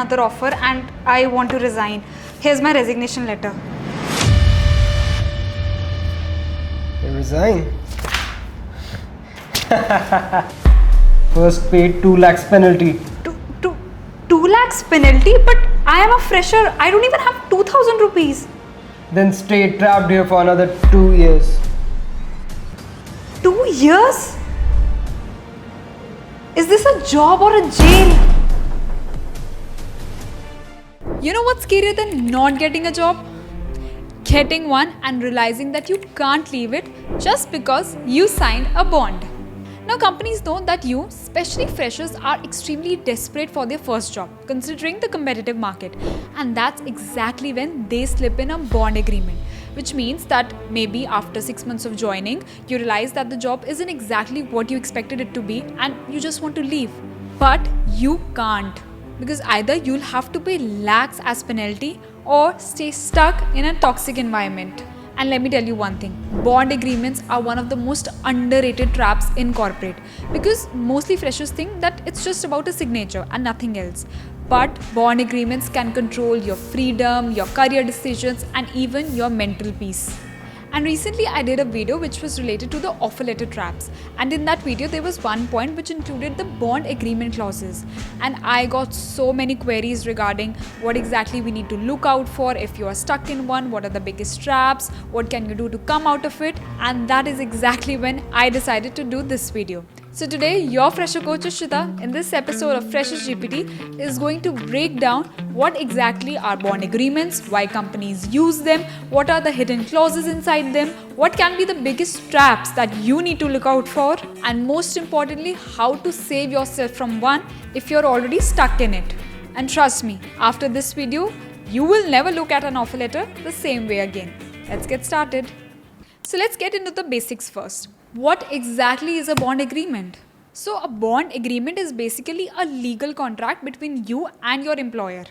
another offer and I want to resign. Here's my resignation letter. You resign? First paid 2 lakhs penalty. 2 lakhs penalty? But I am a fresher. I don't even have 2,000 rupees. Then stay trapped here for another 2 years. 2 years? Is this a job or a jail? You know what's scarier than not getting a job? Getting one and realizing that you can't leave it just because you signed a bond. Now, companies know that you, especially freshers, are extremely desperate for their first job, considering the competitive market. And that's exactly when they slip in a bond agreement, which means that maybe after 6 months of joining, you realize that the job isn't exactly what you expected it to be and you just want to leave. But you can't, because either you'll have to pay lakhs as penalty or stay stuck in a toxic environment. And let me tell you one thing, bond agreements are one of the most underrated traps in corporate, because mostly freshers think that it's just about a signature and nothing else. But bond agreements can control your freedom, your career decisions, and even your mental peace. And recently I did a video which was related to the offer letter traps, and in that video there was one point which included the bond agreement clauses, and I got so many queries regarding what exactly we need to look out for if you are stuck in one, what are the biggest traps, what can you do to come out of it, and that is exactly when I decided to do this video. So today, your fresher coach Ishita in this episode of Freshers GPT is going to break down what exactly are bond agreements, why companies use them, what are the hidden clauses inside them, what can be the biggest traps that you need to look out for, and most importantly, how to save yourself from one if you're already stuck in it. And trust me, after this video, you will never look at an offer letter the same way again. Let's get started. So let's get into the basics first. What exactly is a bond agreement? So a bond agreement is basically a legal contract between you and your employer.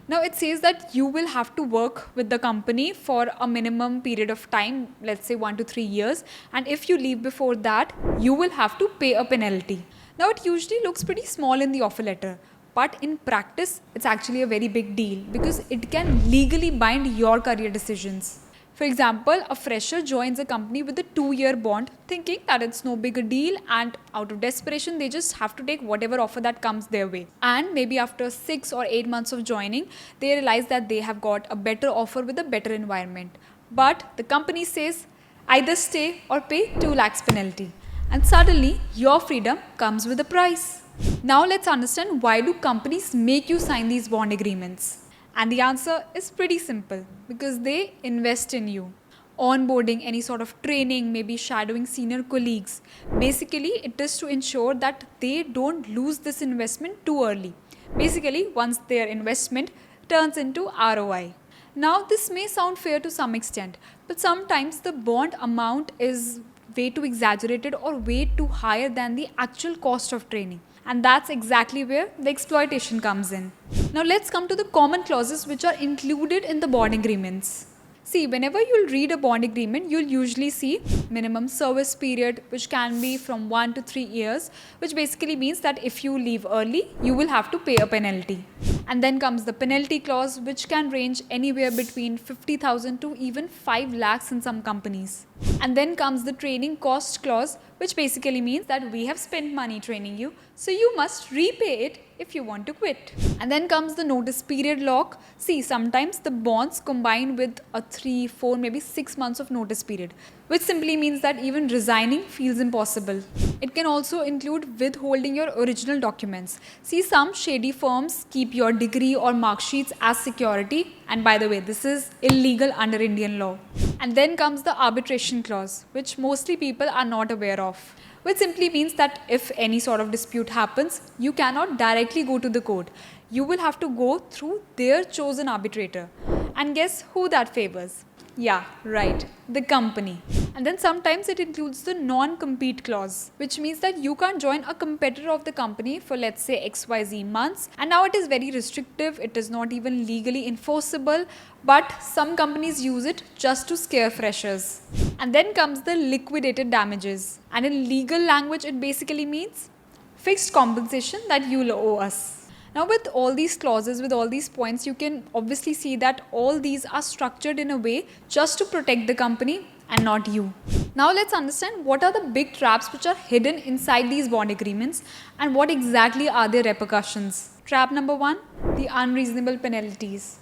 Now it says that you will have to work with the company for a minimum period of time, let's say 1 to 3 years, and if you leave before that, you will have to pay a penalty. Now it usually looks pretty small in the offer letter, but in practice, it's actually a very big deal because it can legally bind your career decisions. For example, a fresher joins a company with a 2-year bond thinking that it's no big a deal, and out of desperation they just have to take whatever offer that comes their way. And maybe after 6 or 8 months of joining, they realize that they have got a better offer with a better environment. But the company says either stay or pay 2 lakhs penalty. And suddenly your freedom comes with a price. Now let's understand, why do companies make you sign these bond agreements? And the answer is pretty simple, because they invest in you. Onboarding, any sort of training, maybe shadowing senior colleagues. Basically, it is to ensure that they don't lose this investment too early. Basically, once their investment turns into ROI. Now, this may sound fair to some extent, but sometimes the bond amount is way too exaggerated or way too higher than the actual cost of training. And that's exactly where the exploitation comes in. Now let's come to the common clauses which are included in the bond agreements. See, whenever you'll read a bond agreement, you'll usually see minimum service period, which can be from 1 to 3 years, which basically means that if you leave early, you will have to pay a penalty. And then comes the penalty clause, which can range anywhere between 50,000 to even 5 lakhs in some companies. And then comes the training cost clause, which basically means that we have spent money training you, so you must repay it if you want to quit. And then comes the notice period lock. See, sometimes the bonds combine with a 3, 4, maybe 6 months of notice period, which simply means that even resigning feels impossible. It can also include withholding your original documents. See, some shady firms keep your degree or mark sheets as security, and by the way, this is illegal under Indian law. And then comes the arbitration clause, which mostly people are not aware of, which simply means that if any sort of dispute happens, you cannot directly go to the court. You will have to go through their chosen arbitrator. And guess who that favors? Yeah, right, the company. And then sometimes it includes the non-compete clause, which means that you can't join a competitor of the company for, let's say, XYZ months. And now it is very restrictive. It is not even legally enforceable, but some companies use it just to scare freshers. And then comes the liquidated damages. And in legal language, it basically means fixed compensation that you'll owe us. Now, with all these clauses, with all these points, you can obviously see that all these are structured in a way just to protect the company and not you. Now, let's understand what are the big traps which are hidden inside these bond agreements and what exactly are their repercussions. Trap number 1, the unreasonable penalties.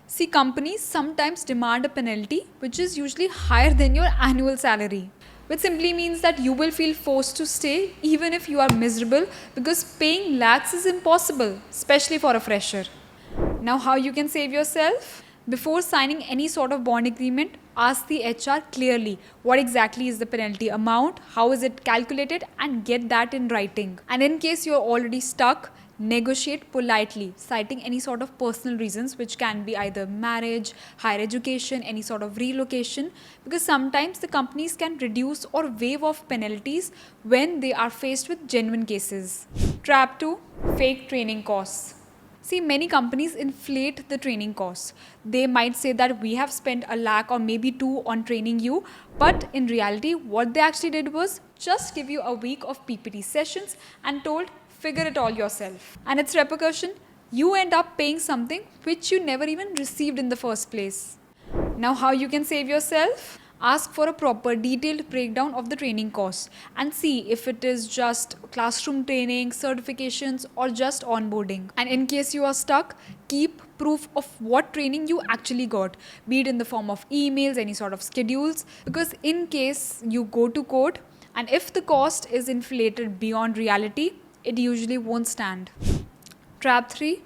See, companies sometimes demand a penalty which is usually higher than your annual salary, which simply means that you will feel forced to stay even if you are miserable, because paying lakhs is impossible, especially for a fresher. Now, how you can save yourself? Before signing any sort of bond agreement, ask the HR clearly what exactly is the penalty amount, how is it calculated, and get that in writing. And in case you're already stuck, negotiate politely, citing any sort of personal reasons, which can be either marriage, higher education, any sort of relocation, because sometimes the companies can reduce or waive off penalties when they are faced with genuine cases. Trap 2, fake training costs. See, many companies inflate the training costs. They might say that we have spent a lakh or maybe two on training you, but in reality, what they actually did was just give you a week of PPT sessions and told, figure it all yourself. And its repercussion, you end up paying something which you never even received in the first place. Now, how you can save yourself? Ask for a proper detailed breakdown of the training costs and see if it is just classroom training, certifications, or just onboarding. And in case you are stuck, keep proof of what training you actually got, be it in the form of emails, any sort of schedules, because in case you go to court and if the cost is inflated beyond reality, it usually won't stand. Trap 3,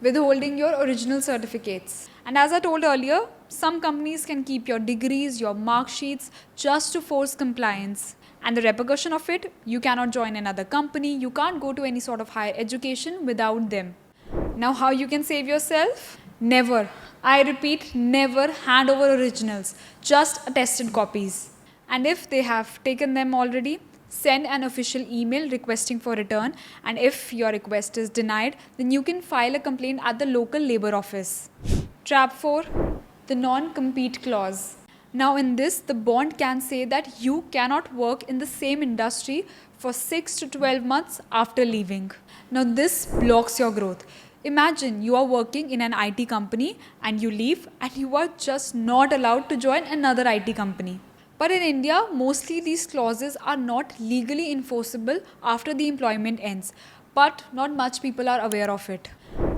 withholding your original certificates. And as I told earlier, some companies can keep your degrees, your mark sheets just to force compliance. And the repercussion of it, you cannot join another company, you can't go to any sort of higher education without them. Now, how you can save yourself? Never, I repeat, never hand over originals, just attested copies. And if they have taken them already, send an official email requesting for return, and if your request is denied, then you can file a complaint at the local labor office. Trap 4, the non-compete clause. Now in this, the bond can say that you cannot work in the same industry for 6 to 12 months after leaving. Now this blocks your growth. Imagine you are working in an IT company and you leave and you are just not allowed to join another IT company. But in India, mostly these clauses are not legally enforceable after the employment ends, but not much people are aware of it.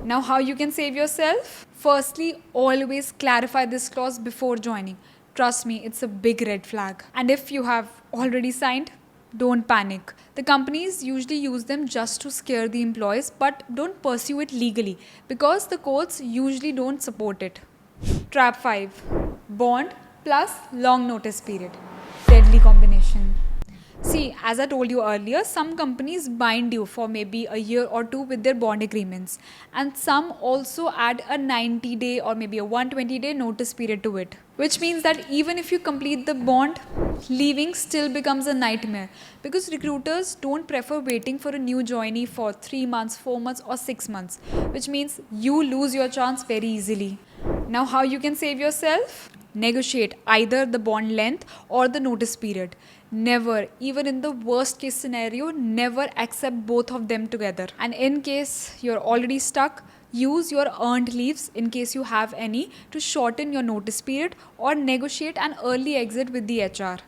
Now, how you can save yourself? Firstly, always clarify this clause before joining. Trust me, it's a big red flag. And if you have already signed, don't panic. The companies usually use them just to scare the employees, but don't pursue it legally because the courts usually don't support it. Trap 5, bond plus long notice period. Deadly combination. See, as I told you earlier, some companies bind you for maybe a year or two with their bond agreements, and some also add a 90-day or maybe a 120-day notice period to it, which means that even if you complete the bond, leaving still becomes a nightmare because recruiters don't prefer waiting for a new joinee for 3 months, 4 months or 6 months, which means you lose your chance very easily. Now, how you can save yourself? Negotiate either the bond length or the notice period. Never, even in the worst case scenario, never accept both of them together. And in case you're already stuck, use your earned leaves in case you have any to shorten your notice period or negotiate an early exit with the HR.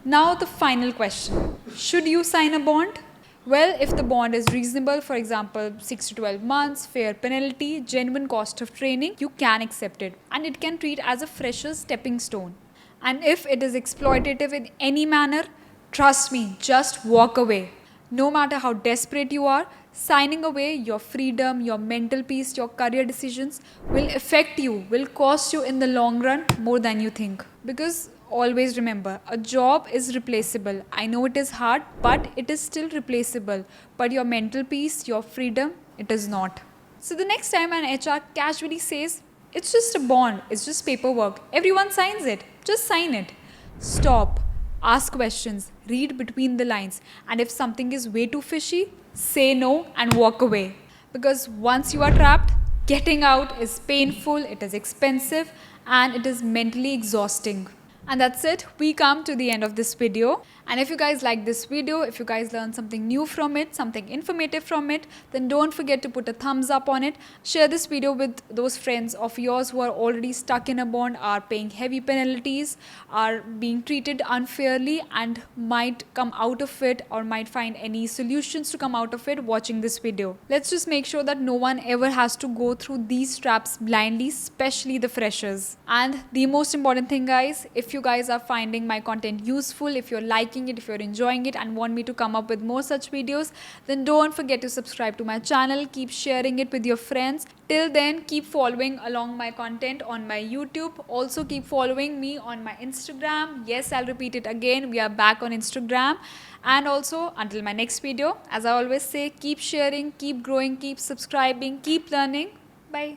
Now the final question. Should you sign a bond? Well, if the bond is reasonable, for example, 6 to 12 months, fair penalty, genuine cost of training, you can accept it. And it can treat as a fresher's stepping stone. And if it is exploitative in any manner, trust me, just walk away. No matter how desperate you are, signing away your freedom, your mental peace, your career decisions will affect you, will cost you in the long run more than you think. Because always remember, a job is replaceable. I know it is hard, but it is still replaceable. But your mental peace, your freedom, it is not. So the next time an HR casually says, it's just a bond, it's just paperwork, everyone signs it, just sign it. Stop, ask questions, read between the lines, and if something is way too fishy, say no and walk away. Because once you are trapped, getting out is painful, it is expensive, and it is mentally exhausting. And that's it. We come to the end of this video. And if you guys like this video, if you guys learned something new from it, something informative from it, then don't forget to put a thumbs up on it. Share this video with those friends of yours who are already stuck in a bond, are paying heavy penalties, are being treated unfairly, and might come out of it or might find any solutions to come out of it watching this video. Let's just make sure that no one ever has to go through these traps blindly, especially the freshers. And the most important thing, guys, if you guys are finding my content useful, if you're liking it, if you're enjoying it and want me to come up with more such videos, then don't forget to subscribe to my channel. Keep sharing it with your friends. Till then, keep following along my content on my YouTube. Also keep following me on my Instagram. Yes, I'll repeat it again, we are back on Instagram. And also, until my next video, as I always say, keep sharing, keep growing, keep subscribing, keep learning. Bye.